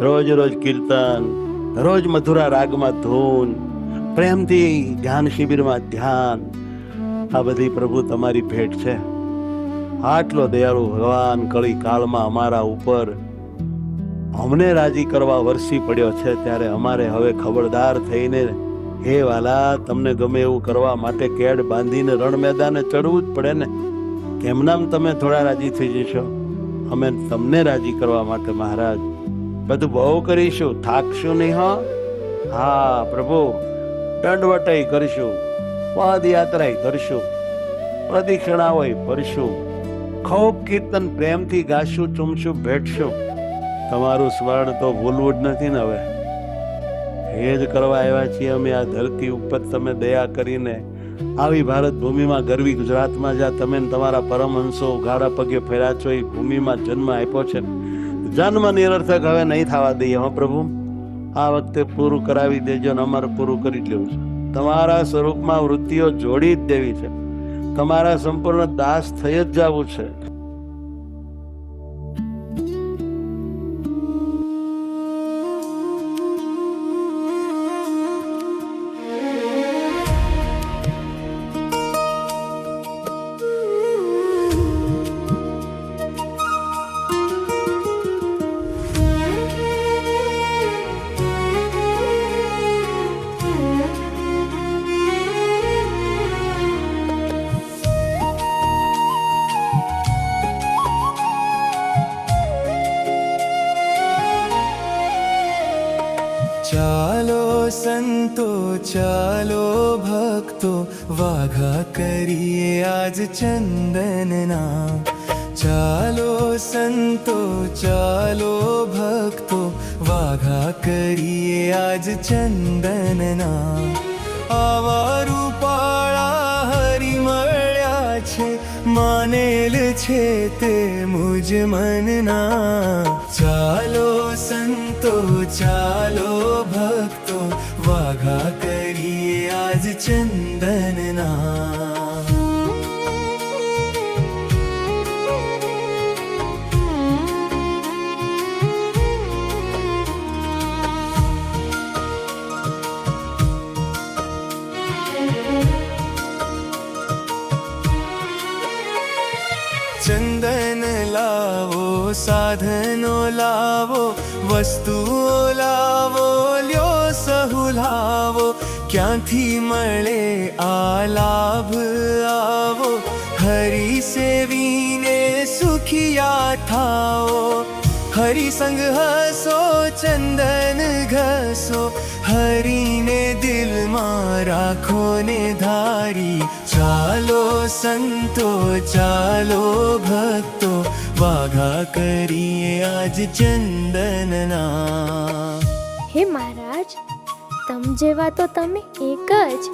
રોજ રોજ કીર્તન, રોજ મધુરા રાગમાં ધૂન, પ્રેમથી ધ્યાન શિબિરમાં ધ્યાન, આ બધી પ્રભુ તમારી ભેટ છે. આટલો દયાળુ ભગવાન કળી કાળમાં અમારા ઉપર અમને રાજી કરવા વરસી પડ્યો છે, ત્યારે અમારે હવે ખબરદાર થઈને હે વાલા તમને ગમે એવું કરવા માટે કેડ બાંધીને રણ મેદાને ચડવું જ પડે ને. કેમ નામ તમે થોડા રાજી થઈ જશો? અમે તમને રાજી કરવા માટે મહારાજ બધું બહુ કરીશું, થાકશું નહીં. હા પ્રભુ, દંડવટાઈ કરશું, પદયાત્રા કરશું, પ્રદક્ષિણાઓય ભરશું, ખૂબ કીર્તન પ્રેમથી ગાશું, ચૂમશું, ભેટશું. તમારું સ્મરણ તો ભૂલવું જ નથી ને. હવે એ જ કરવા આવ્યા છીએ અમે આ ધરતી ઉપર. તમે દયા કરીને આવી ભારત ભૂમિમાં, ગરવી ગુજરાતમાં જ્યાં તમે તમારા પરમહંસો ગાડા પગે ફેર્યા છો, એ ભૂમિમાં જન્મ આપ્યો છે. જન્મ નિરર્થક હવે નહીં થવા દઈએ. હો પ્રભુ, આ વખતે પૂરું કરાવી દેજો ને અમારે પૂરું કરી જ લેવું છે. તમારા સ્વરૂપમાં વૃત્તિઓ જોડી જ દેવી છે. તમારા સંપૂર્ણ દાસ થઈ જ જવું છે. ચાલો સંતો, ચાલો ભક્તો, વાઘા કરીએ આજ ચંદનના. ચાલો સંતો, ચાલો ભક્તો, વાઘા કરીએ આજ ચંદનના. આવા રૂપાળા હરી મળ્યા છે, માનેલ છે તે મુજ મનના. ચાલો સંતો, ચાલો ભક્તો, વાઘા કરીએ આજ ચંદનના. ચંદન લાવો, સાધનો લાવો, વસ્તુઓ લાવો, લ્યો સહુ લાવો. ક્યાંથી મળે આ લાભ આવો, હરિ સેવીને સુખિયા થાઓ. હરિ સંગ હસો, ચંદન ઘસો, હરિને દિલમાં રાખો ને ધારી. ચાલો સંતો, ચાલો ભક્તો, વાઘા કરીએ આજ ચંદનના. હે મહારાજ, તમ જેવા તો તમે એક જ.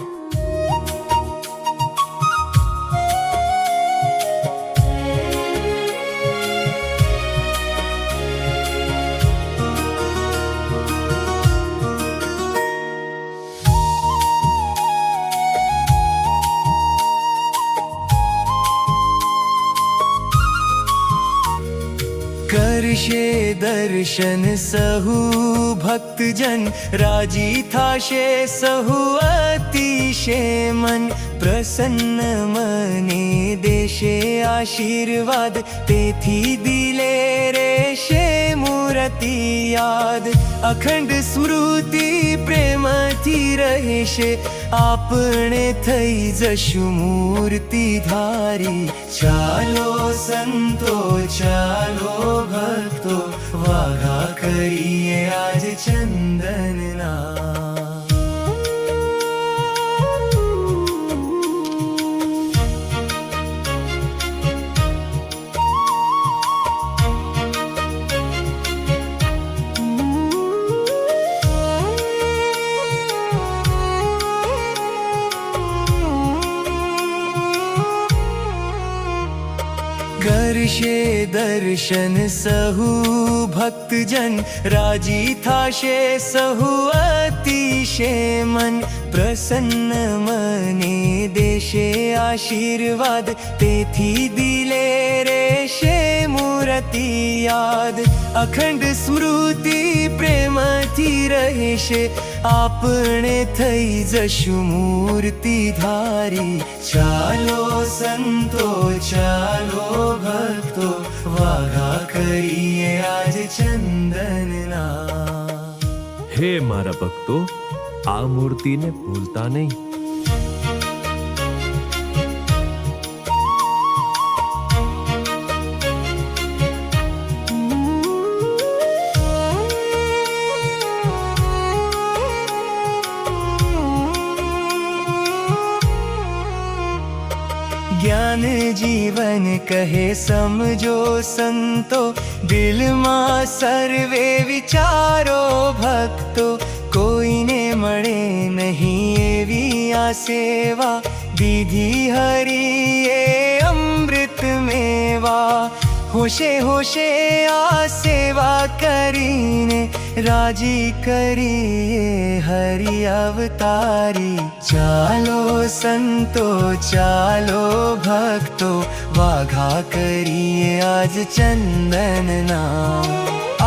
કરશે દર્શન સહુ ભક્તજન, રાજી થાશે સહુ અતિશે મન. પ્રસન્ન મને દેશે આશીર્વાદ, તેથી દિલે રહેશે મૂર્તિ યાદ. અખંડ સ્મૃતિ પ્રેમથી રહેશે, આપણે થઈ જશું મૂર્તિ ધારી. ચાલો સંતો, ચાલો ભક્તો, વાઘા કરીએ આજ ચંદનના. કરશે દર્શન સહુ ભક્તજન રાજી થાશે સહુ અતિશે મન પ્રસન્ન મને દેશે આશીર્વાદ તેથી દિલે રહેશે મૂર્તિ યાદ અખંડ સ્મૃતિ પ્રેમથી રહેશે આપણે થઈ જશું મૂર્તિ ધારી ચાલો સંતો ચાલો ભક્તો વાઘા કરીએ આજ ચંદનના હે મારા ભક્તો આ મૂર્તિને ભૂલતા નહીં. જ્ઞાન જીવન કહે સમજો સંતો દિલમાં સર્વે વિચારો ભક્તો કોઈને મળે નહીં એવી આ સેવા દીધી હરિએ અમૃત મેવા હોશે હોશે આ સેવા કરીને રાજી કરીએ હરિ અવતારી ચાલો સંતો ચાલો ભક્તો વાઘા કરીએ આજ ચંદનના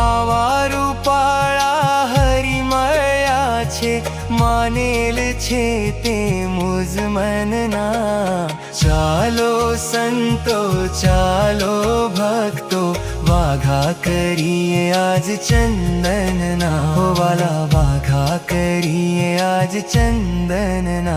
આવા રૂપાળા હરિ મળ્યા છે માનેલ છે તે મુઝ મનના ચાલો સંતો ચાલો ભક્તો વાઘા કરીએ આજ ચંદનના હો વાલા વાઘા કરીએ આજ ચંદનના